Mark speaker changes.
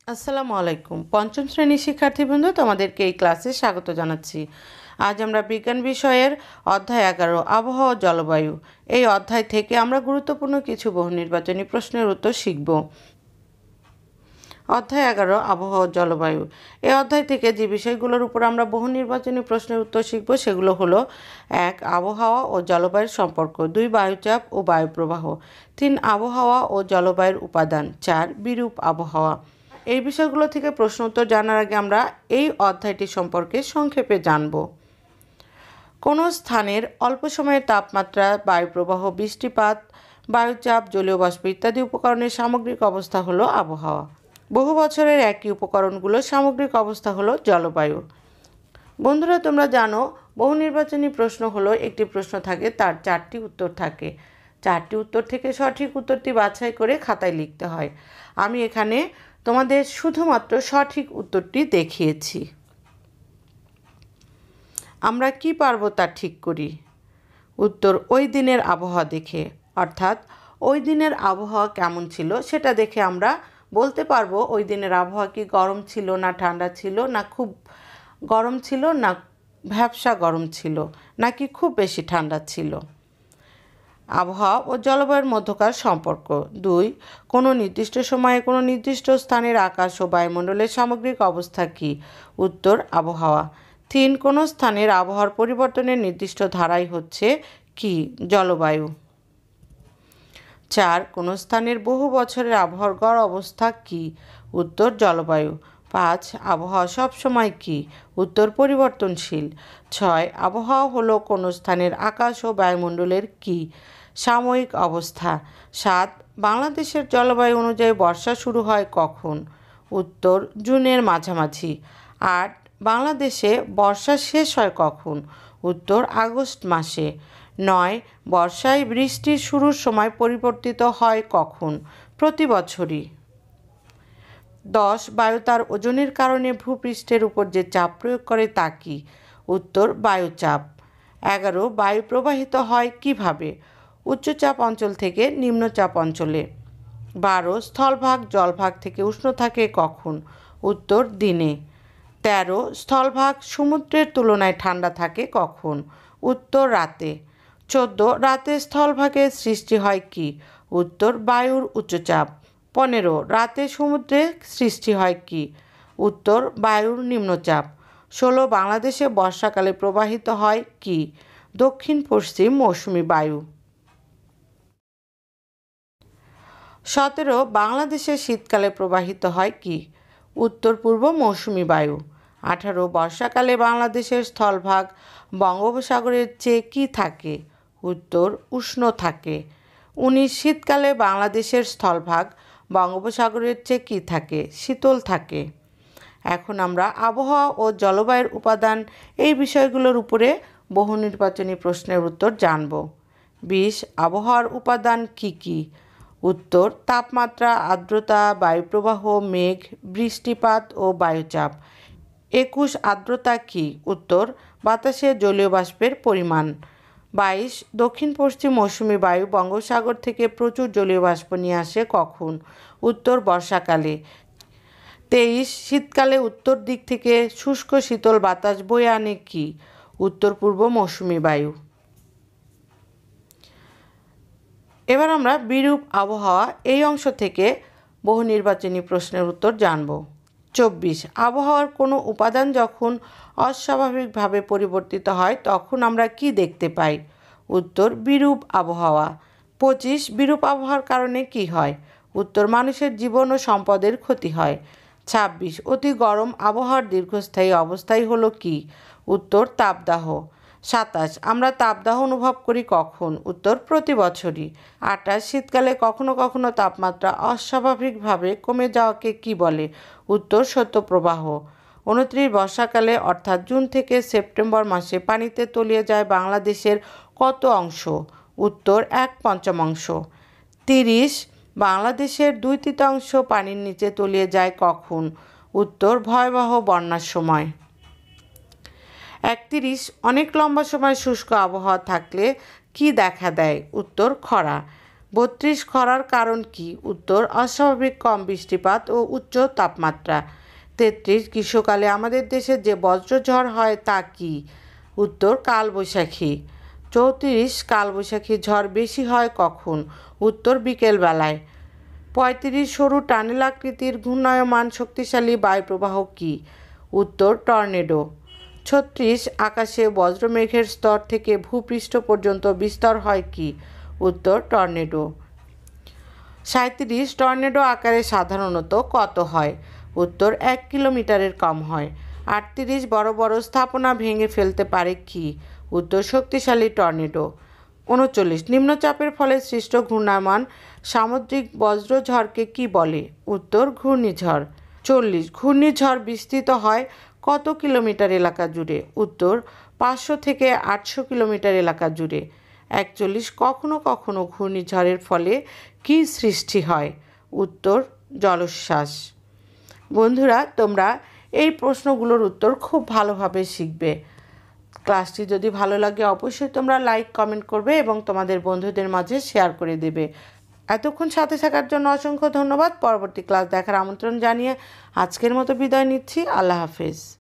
Speaker 1: আসসালামু আলাইকুম। পঞ্চম শ্রেণীর শিক্ষার্থীবৃন্দ, তোমাদেরকে এই ক্লাসে স্বাগত জানাচ্ছি। আজ আমরা বিজ্ঞান বিষয়ের অধ্যায় 11 আবহাওয়া ও জলবায়ু এই অধ্যায় থেকে আমরা গুরুত্বপূর্ণ কিছু বহু নির্বাচনী প্রশ্নের উত্তর শিখব। অধ্যায় 11 আবহাওয়া ও জলবায়ু। এই অধ্যায় থেকে যে বিষয়গুলোর উপর আমরা বহু নির্বাচনী প্রশ্নের উত্তর শিখব সেগুলো হলো: 1. আবহাওয়া ও জলবায়ুর সম্পর্ক। 2. বায়ুচাপ ও বায়ুপ্রবাহ। 3. আবহাওয়া ও জলবায়ুর উপাদান। 4. বিরূপ আবহাওয়া। এই বিষয়গুলো থেকে প্রশ্ন উত্তর জানার আগে আমরা এই অধ্যায়টি সম্পর্কে সংক্ষেপে জানব। কোনো স্থানের অল্প সময়ের তাপমাত্রা, বায়ুপ্রবাহ, বৃষ্টিপাত, বায়ুচাপ, জলীয় বাষ্প ইত্যাদি উপকরণের সামগ্রিক অবস্থা হলো আবহাওয়া। বহু বছরের একই উপকরণগুলোর সামগ্রিক অবস্থা হলো জলবায়ু। বন্ধুরা, তোমরা জানো বহু নির্বাচনী প্রশ্ন হলো একটি প্রশ্ন থাকে, তার 4টি উত্তর থাকে। 4টি উত্তর থেকে সঠিক উত্তরটি বাছাই করে খাতায় লিখতে হয়। আমি এখানে তোমাদের শুধুমাত্র সঠিক উত্তরটি দেখিয়েছি। আমরা কি পারবো তা ঠিক করি। উত্তর: ওই দিনের আবহাওয়া দেখে, অর্থাৎ ওই দিনের আবহাওয়া কেমন ছিল সেটা দেখে আমরা বলতে পারবো ওই দিনের আবহাওয়া কি গরম ছিল না ঠান্ডা ছিল, না খুব গরম ছিল না ভ্যাপসা গরম ছিল, নাকি খুব বেশি ঠান্ডা ছিল। আবহাওয়া ও জলবায়ুর মধ্যকার সম্পর্ক। 2. কোনো নির্দিষ্ট সময়ে কোনো নির্দিষ্ট স্থানের আকাশ ও বায়ুমণ্ডলের সামগ্রিক অবস্থা কী? উত্তর: আবহাওয়া। 3. কোনো স্থানের আবহাওয়ার পরিবর্তনের নির্দিষ্ট ধারাই হচ্ছে কি? জলবায়ু। 4. কোনো স্থানের বহু বছরের আবহাওয়ার গড় অবস্থা কী? উত্তর: জলবায়ু। 5. আবহাওয়া সবসময় কী? উত্তর: পরিবর্তনশীল। 6. আবহাওয়া হলো কোনো স্থানের আকাশ ও বায়ুমণ্ডলের কী? সাময়িক অবস্থা। 7. বাংলাদেশের জলবায়ু অনুযায়ী বর্ষা শুরু হয় কখন? উত্তর: জুনের মাঝামাঝি। 8. বাংলাদেশে বর্ষা শেষ হয় কখন? উত্তর: আগস্ট মাসে। 9. বর্ষায় বৃষ্টির শুরুর সময় পরিবর্তিত হয় কখন? প্রতি বছরই। 10. বায়ু তার ওজনের কারণে ভূপৃষ্ঠের উপর যে চাপ প্রয়োগ করে তা কী? উত্তর: বায়ুচাপ। 11. বায়ু প্রবাহিত হয় কিভাবে? উচ্চচাপ অঞ্চল থেকে নিম্নচাপ অঞ্চলে। 12. স্থলভাগ জলভাগ থেকে উষ্ণ থাকে কখন? উত্তর: দিনে। 13. স্থলভাগ সমুদ্রের তুলনায় ঠান্ডা থাকে কখন? উত্তর: রাতে। 14. রাতে স্থলভাগের সৃষ্টি হয় কি? উত্তর: বায়ুর উচ্চচাপ। 15. রাতে সমুদ্রে সৃষ্টি হয় কি? উত্তর: বায়ুর নিম্নচাপ। 16. বাংলাদেশে বর্ষাকালে প্রবাহিত হয় কি? দক্ষিণ পশ্চিম মৌসুমি বায়ু। 17. বাংলাদেশে শীতকালে প্রবাহিত হয় কি? উত্তর পূর্ব মৌসুমি বায়ু। 18. বর্ষাকালে বাংলাদেশের স্থলভাগ বঙ্গোপসাগরের চেয়ে কী থাকে? উত্তর: উষ্ণ থাকে। 19. শীতকালে বাংলাদেশের স্থলভাগ বঙ্গোপসাগরের চেয়ে কী থাকে? শীতল থাকে। এখন আমরা আবহাওয়া ও জলবায়ুর উপাদান এই বিষয়গুলোর উপরে বহু নির্বাচনী প্রশ্নের উত্তর জানব। 20. আবহাওয়ার উপাদান কী কী? উত্তর: তাপমাত্রা, আর্দ্রতা, বায়ুপ্রবাহ, মেঘ, বৃষ্টিপাত ও বায়ুচাপ। 21. আর্দ্রতা কী? উত্তর: বাতাসে জলীয় বাষ্পের পরিমাণ। 22. দক্ষিণ পশ্চিম মৌসুমি বায়ু বঙ্গোপসাগর থেকে প্রচুর জলীয় বাষ্প নিয়ে আসে কখন? উত্তর: বর্ষাকালে। 23. শীতকালে উত্তর দিক থেকে শুষ্ক শীতল বাতাস বয়ে আনে কি? উত্তর পূর্ব মৌসুমি বায়ু। এবার আমরা বিরূপ আবহাওয়া এই অংশ থেকে বহু নির্বাচনী প্রশ্নের উত্তর জানব। 24. আবহাওয়ার কোনো উপাদান যখন অস্বাভাবিকভাবে পরিবর্তিত হয় তখন আমরা কি দেখতে পাই? উত্তর: বিরূপ আবহাওয়া। 25. বিরূপ আবহাওয়ার কারণে কি হয়? উত্তর: মানুষের জীবন ও সম্পদের ক্ষতি হয়। 26. অতি গরম আবহাওয়ার দীর্ঘস্থায়ী অবস্থাই হলো কি? উত্তর: তাপদাহ। 27. আমরা তাপদাহ অনুভব করি কখন? উত্তর: প্রতি বছরই। 28. শীতকালে কখনো কখনো তাপমাত্রা অস্বাভাবিকভাবে কমে যাওয়াকে কি বলে? উত্তর: শৈত্যপ্রবাহ। 29. বর্ষাকালে অর্থাৎ জুন থেকে সেপ্টেম্বর মাসে পানিতে তলিয়ে যায় বাংলাদেশের কত অংশ? উত্তর: 1/5। 30. বাংলাদেশের 2/3 পানির নিচে তলিয়ে যায় কখন? উত্তর: ভয়াবহ বন্যার সময়। 31. অনেক লম্বা সময় শুষ্ক আবহাওয়া থাকলে কি দেখা দেয়? উত্তর: খরা। 32 খরার কারণ কি? উত্তর অস্বাভাবিক কম বৃষ্টিপাত ও উচ্চ তাপমাত্রা। 33 গ্রীষ্মকালে আমাদের দেশে যে বজ্রঝড় হয় তা কি? উত্তর কালবৈশাখী। 34 কালবৈশাখী ঝড় বেশি হয় কখন? উত্তর বিকেলবেলায়। 35 সরু টানেল আকৃতির ঘূর্ণায়মান শক্তিশালী বায়ুপ্রবাহ কি? উত্তর টর্নেডো। 36 আকাশে বজ্রমেঘের স্তর থেকে ভূপৃষ্ঠ পর্যন্ত বিস্তর হয় কি? উত্তর টর্নেডো। 37 টর্নেডো আকারে সাধারণত কত হয়? উত্তর 1 কিলোমিটারের কম হয়। 38 বড় বড় স্থাপনা ভেঙে ফেলতে পারে কি? উত্তর শক্তিশালী টর্নেডো। 39 নিম্নচাপের ফলে সৃষ্ট ঘূর্ণায়মান সামুদ্রিক বজ্রঝড়কে কি বলে? উত্তর ঘূর্ণিঝড়। 40 ঘূর্ণিঝড় বিস্তৃত হয় কত কিলোমিটার এলাকা জুড়ে? উত্তর 500 থেকে 800 কিলোমিটার এলাকা জুড়ে। 41 কখনো কখনো ঘূর্ণিঝড়ের ফলে কী সৃষ্টি হয়? উত্তর জলোচ্ছ্বাস। বন্ধুরা, তোমরা এই প্রশ্নগুলোর উত্তর খুব ভালোভাবে শিখবে। ক্লাসটি যদি ভালো লাগে অবশ্যই তোমরা লাইক কমেন্ট করবে এবং তোমাদের বন্ধুদের মাঝে শেয়ার করে দেবে। এতক্ষণ সাথে থাকার জন্য অসংখ্য ধন্যবাদ। পরবর্তী ক্লাস দেখার আমন্ত্রণ জানিয়ে আজকের মতো বিদায় নিচ্ছি। আল্লাহ হাফেজ।